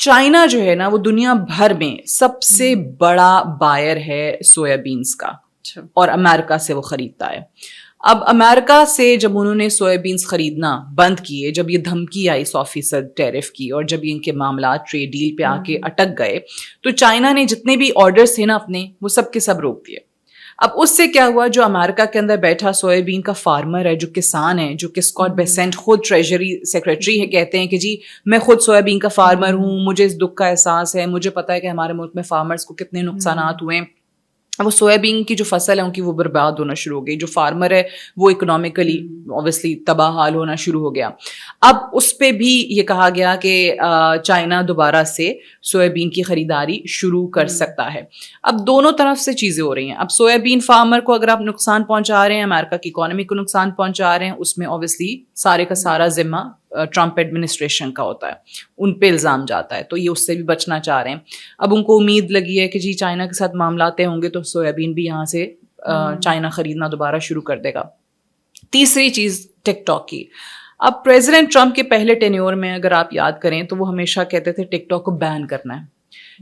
China جو ہے نا وہ دنیا بھر میں سب سے بڑا بائر ہے سویا بینس کا, اور امریکہ سے وہ خریدتا ہے. اب امریکہ سے جب انہوں نے سویا بینس خریدنا بند کیے, جب یہ دھمکی آئی 100% ٹیرف کی, اور جب ان کے معاملات ٹریڈ ڈیل پہ آ کے اٹک گئے, تو چائنا نے جتنے بھی آرڈرز تھے نا اپنے, وہ سب کے سب روک دیے. اب اس سے کیا ہوا, جو امریکہ کے اندر بیٹھا سویا بین کا فارمر ہے, جو کسان ہے, جو کہ اسکاٹ بیسنٹ خود ٹریجری سیکرٹری ہے, کہتے ہیں کہ جی میں خود سویا بین کا فارمر ہوں, مجھے اس دکھ کا احساس ہے, مجھے پتا ہے کہ ہمارے ملک میں فارمرز کو کتنے نقصانات ہوئے ہیں. وہ سویا بین کی جو فصل ہے ان کی وہ برباد ہونا شروع ہو گئی, جو فارمر ہے وہ اکنامکلی اوبویسلی تباہ حال ہونا شروع ہو گیا. اب اس پہ بھی یہ کہا گیا کہ چائنا دوبارہ سے سویا بین کی خریداری شروع کر سکتا ہے. اب دونوں طرف سے چیزیں ہو رہی ہیں. اب سویا بین فارمر کو اگر آپ نقصان پہنچا رہے ہیں, امریکہ کی اکانومی کو نقصان پہنچا رہے ہیں, اس میں اوبویسلی سارے کا سارا ذمہ ٹرمپ ایڈمنسٹریشن کا ہوتا ہے, ان پہ الزام جاتا ہے, تو یہ اس سے بھی بچنا چاہ رہے ہیں. اب ان کو امید لگی ہے کہ جی چائنا کے ساتھ معاملات طے ہوں گے تو سویا بین بھی یہاں سے چائنا خریدنا دوبارہ شروع کر دے گا. تیسری چیز ٹک ٹاک کی. اب پریزیڈنٹ ٹرمپ کے پہلے ٹینیور میں اگر آپ یاد کریں تو وہ ہمیشہ کہتے تھے ٹک ٹاک کو بین کرنا ہے,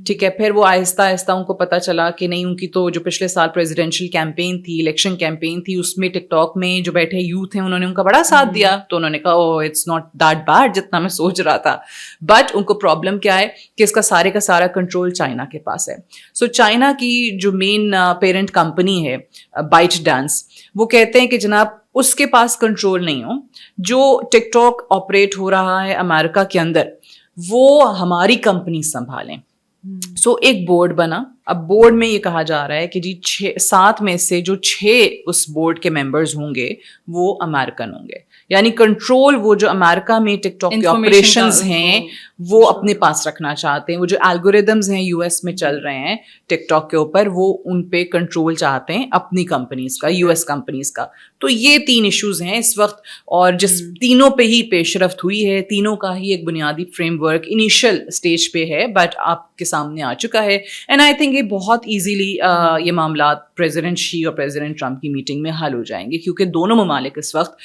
ٹھیک ہے. پھر وہ آہستہ آہستہ ان کو پتا چلا کہ نہیں, ان کی تو جو پچھلے سال پریزیڈینشیل کیمپین تھی, الیکشن کیمپین تھی, اس میں ٹک ٹاک میں جو بیٹھے یوتھ ہیں انہوں نے ان کا بڑا ساتھ دیا, تو انہوں نے کہا اوہ اٹس ناٹ دیٹ بیڈ جتنا میں سوچ رہا تھا. بٹ ان کو پرابلم کیا ہے کہ اس کا سارا کنٹرول چائنا کے پاس ہے. سو چائنا کی جو مین پیرنٹ کمپنی ہے بائٹ ڈانس, وہ کہتے ہیں کہ جناب اس کے پاس کنٹرول نہیں ہو, جو ٹک ٹاک آپریٹ ہو رہا ہے امریکہ کے اندر وہ ہماری کمپنی سنبھالیں. سو ایک بورڈ بنا. اب بورڈ میں یہ کہا جا رہا ہے کہ جی 7 میں سے جو 6 اس بورڈ کے ممبرز ہوں گے وہ امریکن ہوں گے, یعنی کنٹرول وہ جو امریکہ میں ٹک ٹاک کے آپریشنز ہیں وہ اپنے پاس رکھنا چاہتے ہیں. وہ جو الگوریدمز ہیں یو ایس میں چل رہے ہیں ٹک ٹاک کے اوپر, وہ ان پہ کنٹرول چاہتے ہیں اپنی کمپنیز کا, یو ایس کمپنیز کا. تو یہ 3 ایشوز ہیں اس وقت, اور جس تینوں پہ ہی پیش رفت ہوئی ہے, تینوں کا ہی ایک بنیادی فریم ورک انیشیل اسٹیج پہ ہے, بٹ آپ کے سامنے آ چکا ہے. اینڈ آئی تھنک یہ بہت ایزیلی یہ معاملات پریزیڈنٹ شی اور پریزیڈنٹ ٹرمپ کی میٹنگ میں حل ہو جائیں گے, کیونکہ دونوں ممالک اس وقت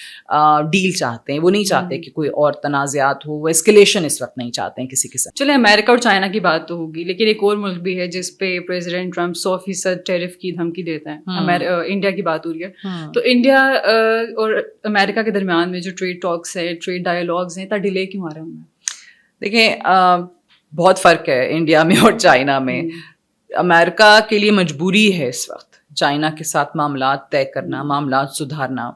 ڈیل چاہتے ہیں. وہ نہیں چاہتے کہ کوئی اور تنازعات ہو, وہ اسکلیشن اس وقت نہیں چاہتے ہیں کسی قسم. چلے امریکہ اور چائنا کی بات تو ہوگی, لیکن ایک اور ملک بھی ہے جس پہ پریزیڈنٹ ٹرمپ 100% ٹیرف کی دھمکی دیتا ہے. انڈیا کی بات ہو رہی ہے. تو انڈیا اور امریکہ کے درمیان میں جو ٹریڈ ٹاکس ہے, ٹریڈ ڈائیلاگز ہیں, اتنا ڈیلے کیوں آ رہا ہے ان میں؟ دیکھیں بہت فرق ہے انڈیا میں اور چائنا میں. امریکہ کے لیے مجبوری ہے اس وقت چائنا کے ساتھ معاملات طے کرنا, معاملات سدھارنا.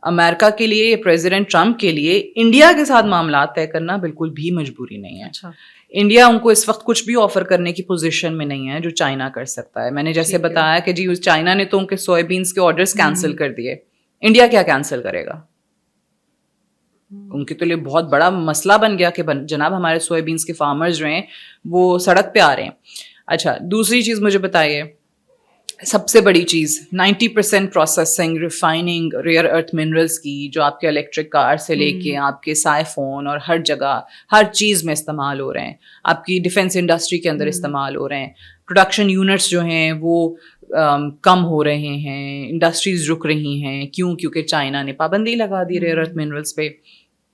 امریکہ کے لیے, پریزیڈنٹ ٹرمپ کے لیے انڈیا کے ساتھ معاملات طے کرنا بالکل بھی مجبوری نہیں ہے. انڈیا ان کو اس وقت کچھ بھی آفر کرنے کی پوزیشن میں نہیں ہے جو چائنا کر سکتا ہے. میں نے جیسے بتایا کہ جی چائنا نے تو ان کے سویا بینس کے آرڈرز کینسل کر دیے, انڈیا کیا کینسل کرے گا؟ ان کے تو لیے بہت بڑا مسئلہ بن گیا کہ جناب ہمارے سویا بینس کے فارمرز جو ہیں وہ سڑک پہ آ رہے ہیں. اچھا دوسری چیز مجھے بتائیے, سب سے بڑی چیز 90% پروسیسنگ, ریفائننگ ریئر ارتھ منرلس کی, جو آپ کے الیکٹرک کار سے لے کے آپ کے سائے فون اور ہر جگہ ہر چیز میں استعمال ہو رہے ہیں, آپ کی ڈیفینس انڈسٹری کے اندر استعمال ہو رہے ہیں. پروڈکشن یونٹس جو ہیں وہ کم ہو رہے ہیں, انڈسٹریز رک رہی ہیں. کیوں؟ کیونکہ چائنا نے پابندی لگا دی ریئر ارتھ منرلس پہ.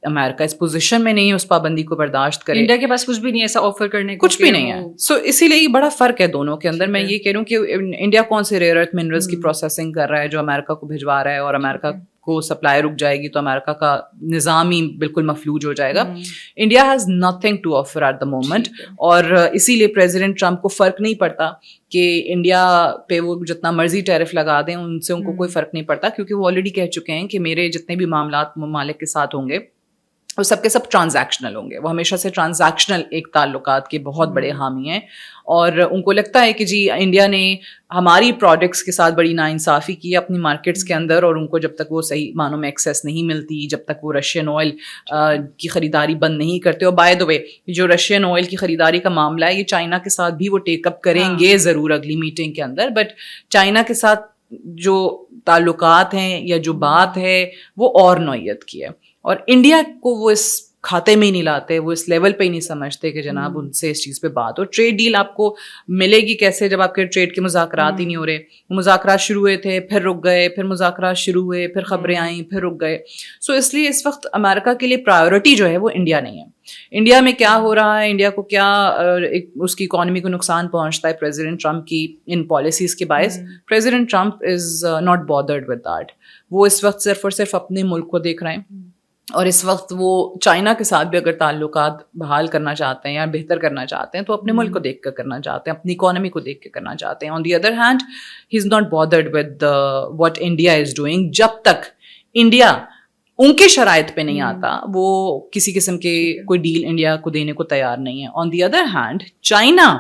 امریکہ اس پوزیشن میں نہیں ہے اس پابندی کو برداشت کرے. انڈیا کے پاس کچھ بھی نہیں ہے ایسا آفر کرنے کو, کچھ بھی نہیں ہے. سو اسی لیے بڑا فرق ہے دونوں کے اندر. میں یہ کہہ رہا ہوں کہ انڈیا کون سے ریئر ارتھ منرلس کی پروسیسنگ کر رہا ہے جو امریکہ کو بھجوا رہا ہے, اور امریکہ کو سپلائی رک جائے گی تو امریکہ کا نظام ہی بالکل مفلوج ہو جائے گا. India has nothing to offer at the moment, اور اسی لیے پریزیڈنٹ ٹرمپ کو فرق نہیں پڑتا کہ انڈیا پہ وہ جتنا مرضی ٹیرف لگا دیں, ان سے ان کو کوئی فرق نہیں پڑتا, کیونکہ وہ آلریڈی کہہ چکے ہیں کہ میرے جتنے بھی معاملات ممالک کے ساتھ ہوں گے وہ سب کے سب ٹرانزیکشنل ہوں گے. وہ ہمیشہ سے ٹرانزیکشنل ایک تعلقات کے بہت بڑے حامی ہیں, اور ان کو لگتا ہے کہ جی انڈیا نے ہماری پروڈکٹس کے ساتھ بڑی ناانصافی کی اپنی مارکیٹس کے اندر, اور ان کو جب تک وہ صحیح معنوں میں ایکسیس نہیں ملتی, جب تک وہ رشین آئل کی خریداری بند نہیں کرتے. اور بائی دا وے جو رشین آئل کی خریداری کا معاملہ ہے یہ چائنا کے ساتھ بھی وہ ٹیک اپ کریں گے ضرور اگلی میٹنگ کے اندر, بٹ چائنا کے ساتھ جو تعلقات ہیں یا جو بات ہے وہ اور نوعیت کی ہے, اور انڈیا کو وہ اس کھاتے میں ہی نہیں لاتے, وہ اس لیول پہ ہی نہیں سمجھتے کہ جناب ان سے اس چیز پہ بات ہو. ٹریڈ ڈیل آپ کو ملے گی کیسے جب آپ کے ٹریڈ کے مذاکرات ہی نہیں ہو رہے. مذاکرات شروع ہوئے تھے, پھر رک گئے, پھر مذاکرات شروع ہوئے, پھر خبریں آئیں, پھر رک گئے. سو اس لیے اس وقت امریکہ کے لیے پرائیورٹی جو ہے وہ انڈیا نہیں ہے. انڈیا میں کیا ہو رہا ہے, انڈیا کو کیا اس کی اکانومی کو نقصان پہنچتا ہے پریزیڈنٹ ٹرمپ کی ان پالیسیز کے باعث. President Trump is not bothered with that. وہ اس وقت صرف اور صرف اپنے ملک کو دیکھ رہے ہیں, اور اس وقت وہ چائنا کے ساتھ بھی اگر تعلقات بحال کرنا چاہتے ہیں یا بہتر کرنا چاہتے ہیں تو اپنے ملک کو دیکھ کر کرنا چاہتے ہیں, اپنی اکانومی کو دیکھ کے کرنا چاہتے ہیں. On the other hand he is not bothered with what India is doing. جب تک انڈیا ان کے شرائط پہ نہیں آتا وہ کسی قسم کے کوئی ڈیل انڈیا کو دینے کو تیار نہیں ہے. آن دی ادر ہینڈ چائنا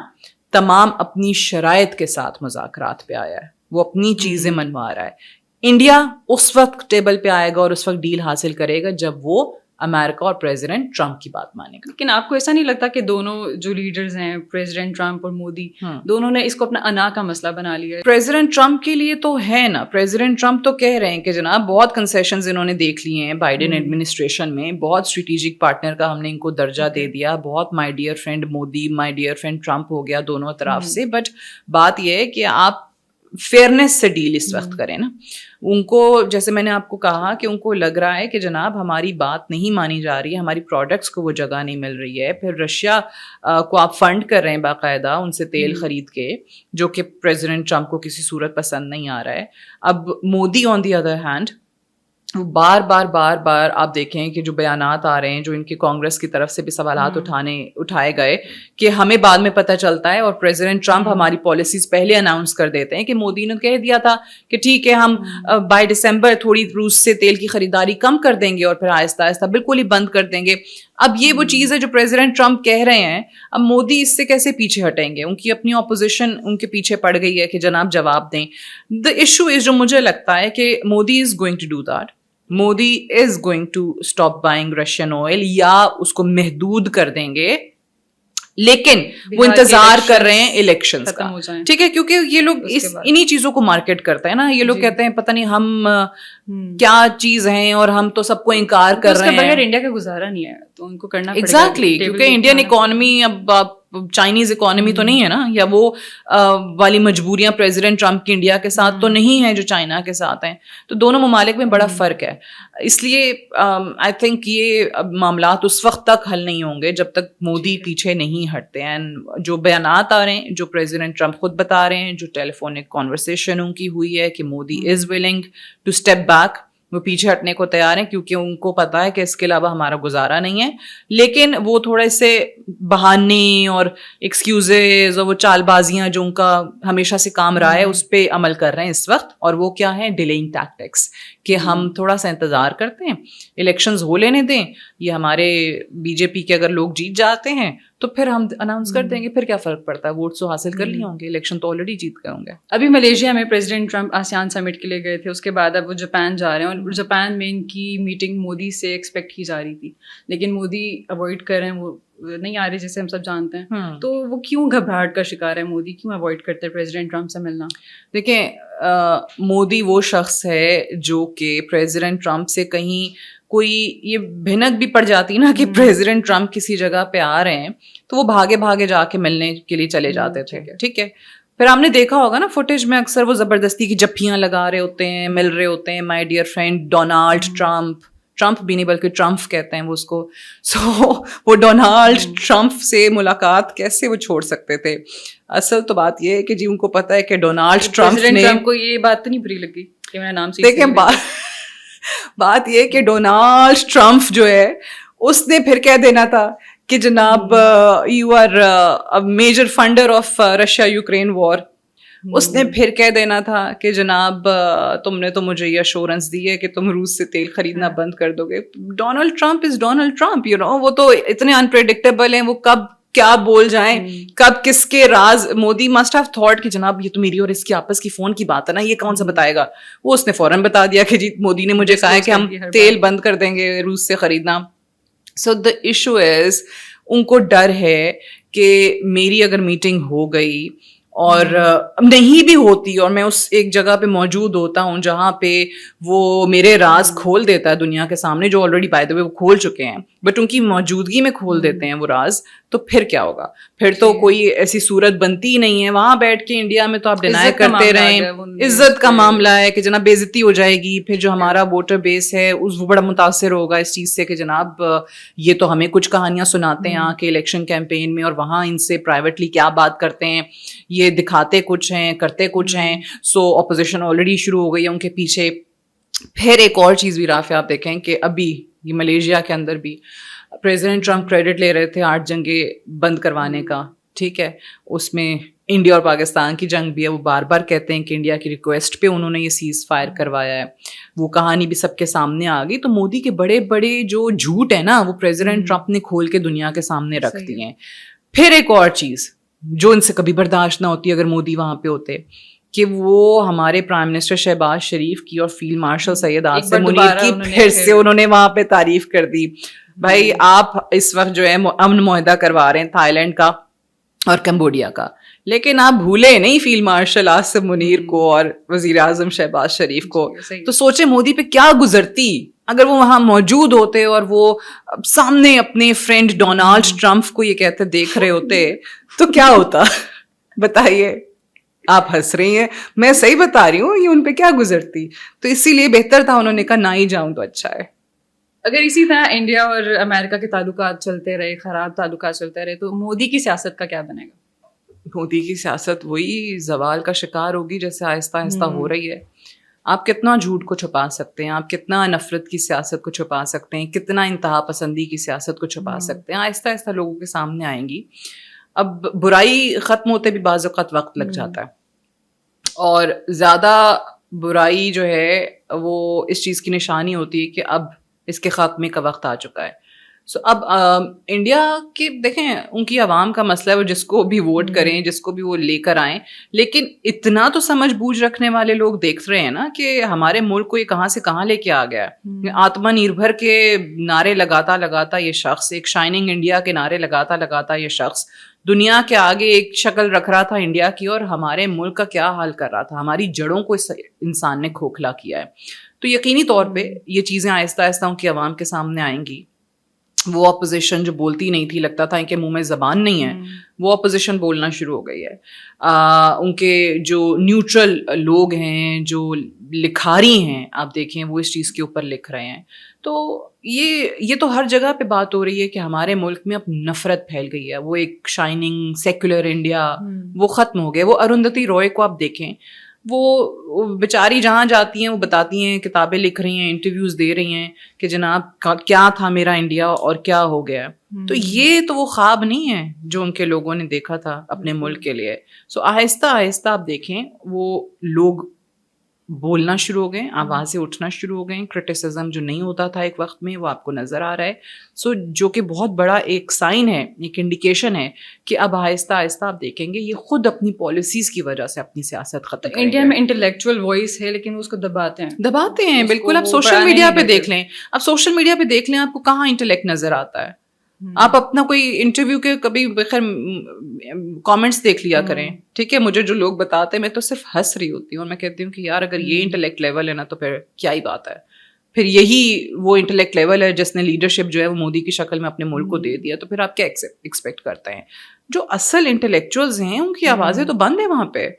تمام اپنی شرائط کے ساتھ مذاکرات پہ آیا ہے, وہ اپنی چیزیں منوا رہا ہے. انڈیا اس وقت ٹیبل پہ آئے گا اور اس وقت ڈیل حاصل کرے گا جب وہ امریکہ اور پریزیڈنٹ ٹرمپ کی بات مانے گا. لیکن آپ کو ایسا نہیں لگتا کہ دونوں جو لیڈرز ہیں پریزیڈنٹ ٹرمپ اور مودی دونوں نے اس کو اپنا انا کا مسئلہ بنا لیا ہے؟ پریزیڈنٹ ٹرمپ کے لیے تو ہے نا, پریزیڈنٹ ٹرمپ تو کہہ رہے ہیں کہ جناب بہت کنسیشنز انہوں نے دیکھ لیے ہیں بائیڈن ایڈمنسٹریشن میں, بہت اسٹریٹجک پارٹنر کا ہم نے ان کو درجہ دے دیا, بہت my dear friend Modi my dear friend Trump ہو گیا دونوں طرف سے. بٹ بات یہ ہے کہ آپ فیئرنیس سے ڈیل اس وقت کریں نا. ان کو جیسے میں نے آپ کو کہا کہ ان کو لگ رہا ہے کہ جناب ہماری بات نہیں مانی جا رہی ہے, ہماری پروڈکٹس کو وہ جگہ نہیں مل رہی ہے. پھر رشیا کو آپ فنڈ کر رہے ہیں باقاعدہ ان سے تیل خرید کے, جو کہ پریزیڈنٹ ٹرمپ کو کسی صورت پسند نہیں آ رہا ہے. اب مودی آن دی ادر ہینڈ بار بار آپ دیکھیں کہ جو بیانات آ رہے ہیں, جو ان کے کانگریس کی طرف سے بھی سوالات اٹھائے گئے کہ ہمیں بعد میں پتہ چلتا ہے اور پریزیڈنٹ ٹرمپ ہماری پالیسیز پہلے اناؤنس کر دیتے ہیں کہ مودی نے کہہ دیا تھا کہ ٹھیک ہے ہم بائی دسمبر تھوڑی روس سے تیل کی خریداری کم کر دیں گے اور پھر آہستہ آہستہ بالکل ہی بند کر دیں گے. اب یہ وہ چیز ہے جو پریزیڈنٹ ٹرمپ کہہ رہے ہیں, اب مودی اس سے کیسے پیچھے ہٹیں گے؟ ان کی اپنی اپوزیشن ان کے پیچھے پڑ گئی ہے کہ جناب جواب دیں. دا ایشو از جو مجھے لگتا ہے کہ Modi is going to do that. Modi is going to stop buying Russian oil, یا اس کو محدود کر دیں گے, لیکن وہ انتظار کر رہے ہیں الیکشنز کا. ٹھیک ہے, کیونکہ یہ لوگ انہی چیزوں کو مارکیٹ کرتے ہیں نا. یہ لوگ کہتے ہیں پتہ نہیں ہم کیا چیز ہیں اور ہم تو سب کو انکار کر رہے ہیں. بغیر انڈیا کا گزارا نہیں ہے تو ان کو کرنا پڑے گا. ایگزیکٹلی, کیونکہ انڈین اکانومی اب چائنیز اکانومی تو نہیں ہے نا, یا وہ والی مجبوریاں پریزیڈنٹ ٹرمپ کی انڈیا کے ساتھ تو نہیں ہیں جو چائنا کے ساتھ ہیں. تو دونوں ممالک میں بڑا فرق ہے. اس لیے آئی تھنک یہ معاملات اس وقت تک حل نہیں ہوں گے جب تک مودی پیچھے نہیں ہٹتے ہیں. جو بیانات آ رہے ہیں, جو پریزیڈنٹ ٹرمپ خود بتا رہے ہیں, جو ٹیلی فونک کانورسیشن ان کی ہوئی ہے کہ مودی از ولنگ ٹو اسٹیپ بیک, وہ پیچھے ہٹنے کو تیار ہیں کیونکہ ان کو پتا ہے کہ اس کے علاوہ ہمارا گزارا نہیں ہے. لیکن وہ تھوڑے سے بہانے اور ایکسکیوزز اور وہ چال بازیاں جو ان کا ہمیشہ سے کام رہا ہے اس پہ عمل کر رہے ہیں اس وقت. اور وہ کیا ہے؟ ڈیلیئنگ ٹیکٹکس, کہ ہم تھوڑا سا انتظار کرتے ہیں, الیکشنز ہو لینے دیں, یہ ہمارے بی جے پی کے اگر لوگ جیت جاتے ہیں تو پھر ہم اناؤنس کر دیں گے, پھر کیا فرق پڑتا ہے, ووٹس تو حاصل کر لیے ہوں گے, الیکشن تو آلریڈی جیت گئے ہوں گے. ابھی ملیشیا میں پریزیڈنٹ ٹرمپ آسیان سمٹ کے لیے گئے تھے, اس کے بعد اب وہ جاپان جا رہے ہیں, اور جاپان میں ان کی میٹنگ مودی سے ایکسپیکٹ کی جا رہی تھی, لیکن مودی اوائڈ کر رہے ہیں, وہ نہیں آ رہے جیسے ہم سب جانتے ہیں. تو وہ کیوں گھبراہٹ کا شکار ہے مودی, کیوں اوائڈ کرتے ہیں پریزیڈنٹ ٹرمپ سے ملنا؟ دیکھیں مودی وہ شخص ہے جو کہ پریزیڈنٹ ٹرمپ سے کہیں کوئی یہ بھنک بھی پڑ جاتی نا کہ پریزیڈنٹ ٹرمپ کسی جگہ پہ آ رہے ہیں تو وہ بھاگے جا کے ملنے کے لیے چلے جاتے تھے. ٹھیک ہے, پھر آپ نے دیکھا ہوگا نا فوٹیج میں اکثر وہ زبردستی کی جپیاں لگا رہے ہوتے ہیں, مل رہے ہوتے ہیں, مائی ڈیئر فرینڈ ڈونالڈ ٹرمپ بھی نہیں بلکہ ٹرمپ کہتے ہیں وہ اس کو. سو وہ ڈونالڈ ٹرمپ سے ملاقات کیسے وہ چھوڑ سکتے تھے؟ اصل تو بات یہ ہے کہ جی ان کو پتا ہے کہ ڈونالڈ ٹرمپ کو یہ بات نہیں بری لگی کہ میرا نام سے. دیکھیں بات یہ کہ ڈونالڈ ٹرمپ جو ہے اس نے پھر کہہ دینا تھا کہ جناب you are major funder of Russia Ukraine war. اس نے پھر کہہ دینا تھا کہ جناب تم نے تو مجھے یہ ایشورنس دی ہے کہ تم روس سے تیل خریدنا بند کر دو گے. Donald Trump is Donald Trump, you know, وہ تو اتنے انپریڈکٹیبل ہیں, وہ کب کیا بول جائیں, کب کس کے راز. مودی مسٹ ہیو تھاٹ کہ جناب یہ تو میری اور اس کی آپس کی فون کی بات ہے نا, یہ کون سا بتائے گا. وہ اس نے فوراً بتا دیا کہ جی مودی نے مجھے کہا ہے کہ ہم تیل بند کر دیں گے روس سے خریدنا. سو دا ایشو از ان کو ڈر ہے کہ میری اگر میٹنگ ہو گئی اور نہیں بھی ہوتی اور میں اس ایک جگہ پہ موجود ہوتا ہوں جہاں پہ وہ میرے راز کھول دیتا ہے دنیا کے سامنے, جو آلریڈی بائی دی وے وہ کھول چکے ہیں, بٹ ان کی موجودگی میں کھول دیتے ہیں وہ راز, تو پھر کیا ہوگا؟ پھر تو کوئی ایسی صورت بنتی ہی نہیں ہے. وہاں بیٹھ کے انڈیا میں تو آپ ڈینائی کرتے رہیں, عزت کا معاملہ ہے کہ جناب بے عزتی ہو جائے گی, پھر جو ہمارا ووٹر بیس ہے وہ بڑا متاثر ہوگا اس چیز سے کہ جناب یہ تو ہمیں کچھ کہانیاں سناتے ہیں آ کے الیکشن کیمپین میں, اور وہاں ان سے پرائیویٹلی کیا بات کرتے ہیں, یہ دکھاتے کچھ ہیں کرتے کچھ ہیں. سو اپوزیشن آلریڈی شروع ہو گئی ہے ان کے پیچھے. پھر ایک اور چیز بھی رافع آپ دیکھیں کہ ابھی یہ ملیشیا کے اندر بھی پریزیڈنٹ ٹرمپ کریڈٹ لے رہے تھے 8 جنگیں بند کروانے کا, ٹھیک ہے, اس میں انڈیا اور پاکستان کی جنگ بھی ہے. وہ بار بار کہتے ہیں کہ انڈیا کی ریکویسٹ پہ انہوں نے یہ سیز فائر کروایا ہے. وہ کہانی بھی سب کے سامنے آ گئی. تو مودی کے بڑے بڑے جو جھوٹ ہے نا وہ پریزیڈنٹ ٹرمپ نے کھول کے دنیا کے سامنے رکھ دی ہیں. پھر ایک اور چیز جو ان سے کبھی برداشت نہ ہوتی اگر مودی وہاں پہ ہوتے, کہ وہ ہمارے پرائم منسٹر شہباز شریف کی اور فیلڈ مارشل سید آصم منیر کی پھر سے انہوں نے وہاں پہ تعریف کر دی. بھائی آپ اس وقت جو ہے امن معاہدہ کروا رہے ہیں تھائی لینڈ کا اور کمبوڈیا کا, لیکن آپ بھولے نہیں فیلڈ مارشل آصم منیر کو اور وزیر اعظم شہباز شریف کو. تو سوچے مودی پہ کیا گزرتی اگر وہ وہاں موجود ہوتے اور وہ سامنے اپنے فرینڈ ڈونالڈ ٹرمپ کو یہ کہتے دیکھ رہے ہوتے تو کیا ہوتا بتائیے. آپ ہنس رہی ہیں, میں صحیح بتا رہی ہوں, یہ ان پہ کیا گزرتی. تو اسی لیے بہتر تھا انہوں نے کہا نہ ہی جاؤں تو اچھا ہے. اگر اسی طرح انڈیا اور امریکہ کے تعلقات چلتے رہے, خراب تعلقات چلتے رہے, تو مودی کی سیاست کا کیا بنے گا؟ مودی کی سیاست وہی زوال کا شکار ہوگی جیسے آہستہ آہستہ ہو رہی ہے. آپ کتنا جھوٹ کو چھپا سکتے ہیں, آپ کتنا نفرت کی سیاست کو چھپا سکتے ہیں, کتنا انتہا پسندی کی سیاست کو چھپا سکتے ہیں. آہستہ آہستہ لوگوں کے سامنے آئیں گی. اب برائی ختم ہوتے بھی بعض اوقات وقت لگ جاتا ہے, اور زیادہ برائی جو ہے وہ اس چیز کی نشانی ہوتی ہے کہ اب اس کے خاتمے کا وقت آ چکا ہے. سو اب انڈیا کے دیکھیں ان کی عوام کا مسئلہ ہے, وہ جس کو بھی ووٹ کریں, جس کو بھی وہ لے کر آئیں, لیکن اتنا تو سمجھ بوجھ رکھنے والے لوگ دیکھ رہے ہیں نا کہ ہمارے ملک کو یہ کہاں سے کہاں لے کے آ گیا ہے. آتما نربھر کے نعرے لگاتا لگاتا یہ شخص, ایک شائننگ انڈیا کے نعرے لگاتا لگاتا یہ شخص دنیا کے آگے ایک شکل رکھ رہا تھا انڈیا کی, اور ہمارے ملک کا کیا حال کر رہا تھا. ہماری جڑوں کو اس انسان نے کھوکھلا کیا ہے. تو یقینی طور پہ یہ چیزیں آہستہ آہستہ ان کی عوام کے سامنے آئیں گی. وہ اپوزیشن جو بولتی نہیں تھی, لگتا تھا کہ منہ میں زبان نہیں ہے, وہ اپوزیشن بولنا شروع ہو گئی ہے. ان کے جو نیوٹرل لوگ ہیں, جو لکھاری ہیں, آپ دیکھیں وہ اس چیز کے اوپر لکھ رہے ہیں. تو یہ تو ہر جگہ پہ بات ہو رہی ہے کہ ہمارے ملک میں اب نفرت پھیل گئی ہے. وہ ایک شائننگ سیکولر انڈیا وہ ختم ہو گیا. وہ اروندھتی رائے کو آپ دیکھیں, وہ بیچاری جہاں جاتی ہیں وہ بتاتی ہیں, کتابیں لکھ رہی ہیں, انٹرویوز دے رہی ہیں کہ جناب کیا تھا میرا انڈیا اور کیا ہو گیا. تو یہ تو وہ خواب نہیں ہے جو ان کے لوگوں نے دیکھا تھا اپنے ملک کے لیے. سو آہستہ آہستہ آپ دیکھیں وہ لوگ بولنا شروع ہو گئے, آوازیں اٹھنا شروع ہو گئیں. کرٹیسزم جو نہیں ہوتا تھا ایک وقت میں وہ آپ کو نظر آ رہا ہے. سو جو کہ بہت بڑا ایک سائن ہے, ایک انڈیکیشن ہے کہ اب آہستہ آہستہ آپ دیکھیں گے یہ خود اپنی پالیسیز کی وجہ سے اپنی سیاست ختم کریں گے. انڈیا میں انٹلیکچوئل وائس ہے لیکن اس کو دباتے ہیں بالکل. آپ سوشل میڈیا پہ دیکھ لیں, آپ کو کہاں انٹلیکٹ نظر آتا ہے. آپ اپنا کوئی انٹرویو کے کبھی بخیر کامنٹس دیکھ لیا کریں, ٹھیک ہے. مجھے جو لوگ بتاتے ہیں میں تو صرف ہنس رہی ہوتی ہوں, اور میں کہتی ہوں کہ یار اگر یہ انٹلیکٹ لیول ہے نا تو پھر کیا ہی بات ہے. پھر یہی وہ انٹلیکٹ لیول ہے جس نے لیڈرشپ جو ہے وہ مودی کی شکل میں اپنے ملک کو دے دیا. تو پھر آپ کیا ایکسپیکٹ کرتے ہیں. جو اصل انٹلیکچوئلز ہیں ان کی آوازیں تو بند ہیں وہاں پہ,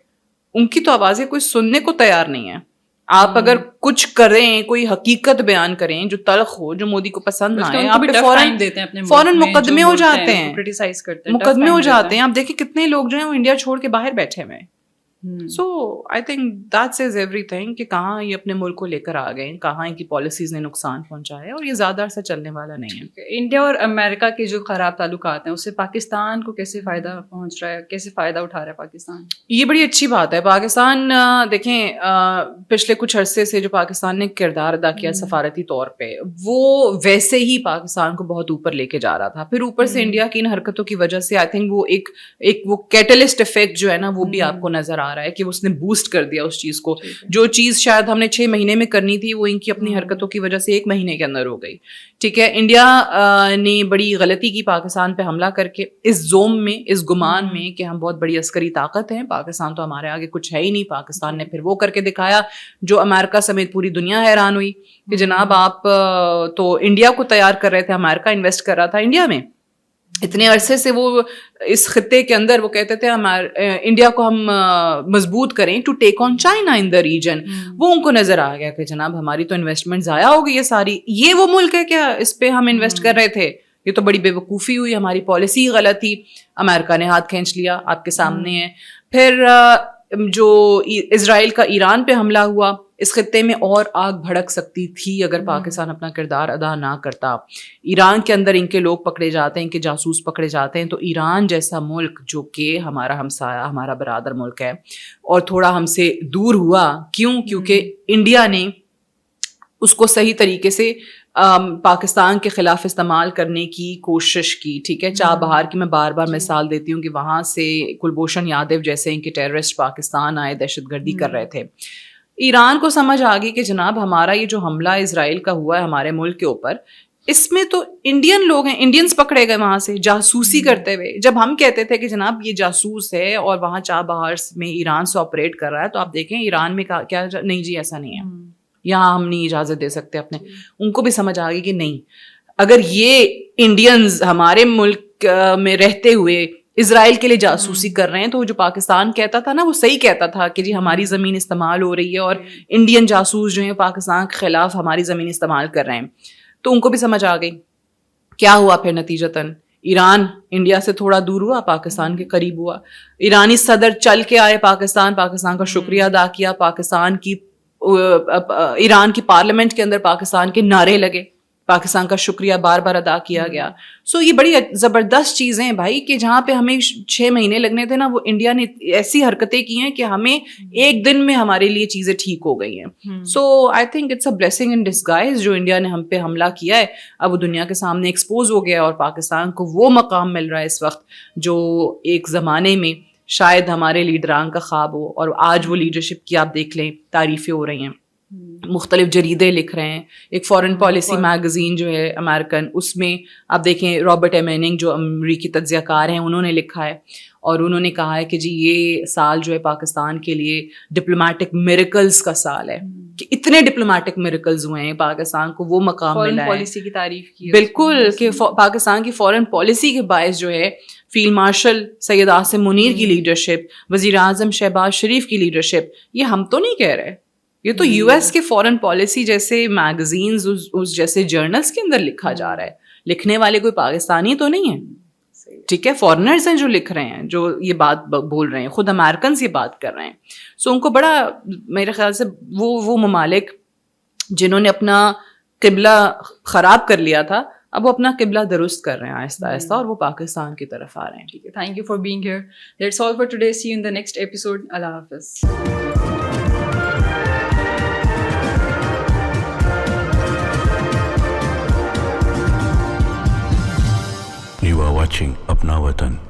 ان کی تو آوازیں کوئی سننے کو تیار نہیں ہے. آپ اگر کچھ کریں, کوئی حقیقت بیان کریں جو تلخ ہو, جو مودی کو پسند نہ آئے, آپ فوراً مقدمے ہو جاتے ہیں, مقدمے ہو جاتے ہیں. آپ دیکھیں کتنے لوگ جو ہیں وہ انڈیا چھوڑ کے باہر بیٹھے ہوئے ہیں. So I think that says everything کہ کہاں یہ اپنے ملک کو لے کر آ گئے, کہاں ان کی پالیسیز نے نقصان پہنچایا, اور یہ زیادہ عرصہ چلنے والا نہیں ہے. انڈیا اور امریکہ کے جو خراب تعلقات ہیں اس سے پاکستان کو کیسے فائدہ پہنچ رہا ہے, کیسے فائدہ اٹھا رہا ہے پاکستان؟ یہ بڑی اچھی بات ہے. پاکستان دیکھیں پچھلے کچھ عرصے سے جو پاکستان نے کردار ادا کیا سفارتی طور پہ, وہ ویسے ہی پاکستان کو بہت اوپر لے کے جا رہا تھا. پھر اوپر سے انڈیا کی ان حرکتوں کی وجہ سے آئی تھنک وہ ایک وہ کیٹلسٹ افیکٹ جو ہے نا وہ بھی آپ کو نظر آ دکھا رہا ہے کہ اس نے بوسٹ کر دیا اس چیز کو. جو چیز شاید ہم نے 6 مہینے میں کرنی تھی وہ ان کی اپنی حرکتوں کی وجہ سے 1 مہینے کے اندر ہو گئی. ٹھیک ہے, انڈیا نے بڑی غلطی کی پاکستان پہ حملہ کر کے, اس زوم میں, اس گمان میں کہ ہم بہت بڑی عسکری طاقت ہیں, پاکستان تو ہمارے آگے کچھ ہے ہی نہیں. پاکستان نے پھر وہ کر کے دکھایا جو امریکہ سمیت پوری دنیا حیران ہوئی کہ جناب آپ تو انڈیا کو تیار کر رہے تھے, امریکہ انویسٹ کر رہا تھا انڈیا میں اتنے عرصے سے. وہ اس خطے کے اندر وہ کہتے تھے انڈیا کو ہم مضبوط کریں to take on China in the region. وہ ان کو نظر آ گیا کہ جناب ہماری تو انویسٹمنٹ ضائع ہو گئی ہے ساری, یہ وہ ملک ہے کیا اس پہ ہم انویسٹ کر رہے تھے, یہ تو بڑی بے وقوفی ہوئی, ہماری پالیسی غلط تھی. امریکہ نے ہاتھ کھینچ لیا, آپ کے سامنے ہے. پھر جو اسرائیل کا ایران پہ حملہ ہوا, اس خطے میں اور آگ بھڑک سکتی تھی اگر پاکستان اپنا کردار ادا نہ کرتا. ایران کے اندر ان کے لوگ پکڑے جاتے ہیں, ان کے جاسوس پکڑے جاتے ہیں, تو ایران جیسا ملک جو کہ ہمارا ہمسایہ, ہمارا برادر ملک ہے اور تھوڑا ہم سے دور ہوا, کیوں؟ کیونکہ انڈیا نے اس کو صحیح طریقے سے پاکستان کے خلاف استعمال کرنے کی کوشش کی. ٹھیک ہے, چاہ بہار کی میں بار بار مثال دیتی ہوں کہ وہاں سے کلبھوشن یادو جیسے ان کے ٹیررسٹ پاکستان آئے, دہشت گردی کر رہے تھے. ایران کو سمجھ آ گئی کہ جناب ہمارا یہ جو حملہ اسرائیل کا ہوا ہے ہمارے ملک کے اوپر, اس میں تو انڈین لوگ ہیں, انڈینز پکڑے گئے وہاں سے جاسوسی کرتے ہوئے. جب ہم کہتے تھے کہ جناب یہ جاسوس ہے اور وہاں چاہ بہار میں ایران سے آپریٹ کر رہا ہے, تو آپ دیکھیں ایران میں کیا نہیں جی ایسا نہیں ہے, یہاں ہم نہیں اجازت دے سکتے اپنے. ان کو بھی سمجھ آ گئی کہ نہیں, اگر یہ انڈینز ہمارے ملک میں رہتے ہوئے اسرائیل کے لیے جاسوسی کر رہے ہیں, تو جو پاکستان کہتا تھا نا وہ صحیح کہتا تھا کہ جی ہماری زمین استعمال ہو رہی ہے اور انڈین جاسوس جو ہیں پاکستان کے خلاف ہماری زمین استعمال کر رہے ہیں. تو ان کو بھی سمجھ آ گئی. کیا ہوا پھر نتیجتاً, ایران انڈیا سے تھوڑا دور ہوا, پاکستان کے قریب ہوا. ایرانی صدر چل کے آئے پاکستان کا شکریہ ادا کیا, پاکستان کی ایران کی پارلیمنٹ کے اندر پاکستان کے نعرے لگے, پاکستان کا شکریہ بار بار ادا کیا گیا. سو یہ بڑی زبردست چیزیں ہیں بھائی کہ جہاں پہ ہمیں 6 مہینے لگنے تھے نا, وہ انڈیا نے ایسی حرکتیں کی ہیں کہ ہمیں 1 دن میں ہمارے لیے چیزیں ٹھیک ہو گئی ہیں. So I think it's a blessing in disguise جو انڈیا نے ہم پہ حملہ کیا ہے. اب وہ دنیا کے سامنے ایکسپوز ہو گیا اور پاکستان کو وہ مقام مل رہا ہے اس وقت جو ایک زمانے میں شاید ہمارے لیڈران کا خواب ہو, اور آج وہ لیڈرشپ کی آپ دیکھ لیں تعریفیں ہو رہی ہیں, مختلف جریدے لکھ رہے ہیں. ایک فارن پالیسی میگزین جو ہے امریکن, اس میں آپ دیکھیں رابرٹ ایم ایننگ جو امریکی تجزیہ کار ہیں, انہوں نے لکھا ہے اور انہوں نے کہا ہے کہ جی یہ سال جو ہے پاکستان کے لیے ڈپلومیٹک میریکلز کا سال ہے, کہ اتنے ڈپلومیٹک میریکلز ہوئے ہیں, پاکستان کو وہ مقام ملا ہے. پالیسی کی تعریف کی بالکل, کہ پاکستان کی فارن پالیسی کے باعث جو ہے فیلڈ مارشل سید عاصم منیر کی لیڈرشپ, وزیر اعظم شہباز شریف کی لیڈرشپ, یہ ہم تو نہیں کہہ رہے, یہ تو یو ایس کے فارن پالیسی جیسے میگزینز اس جیسے جرنلز کے اندر لکھا جا رہا ہے. لکھنے والے کوئی پاکستانی تو نہیں ہے, ٹھیک ہے, فارنرز ہیں جو لکھ رہے ہیں, جو یہ بات بول رہے ہیں, خود امریکنز یہ بات کر رہے ہیں. سو ان کو بڑا, میرے خیال سے وہ ممالک جنہوں نے اپنا قبلہ خراب کر لیا تھا, اب وہ اپنا قبلہ درست کر رہے ہیں آہستہ آہستہ, اور وہ پاکستان کی طرف آ رہے ہیں. ٹھیک ہے, thank you for being here. That's all for today. See you in the next episode. اللہ حافظ. You are watching Apna Watan.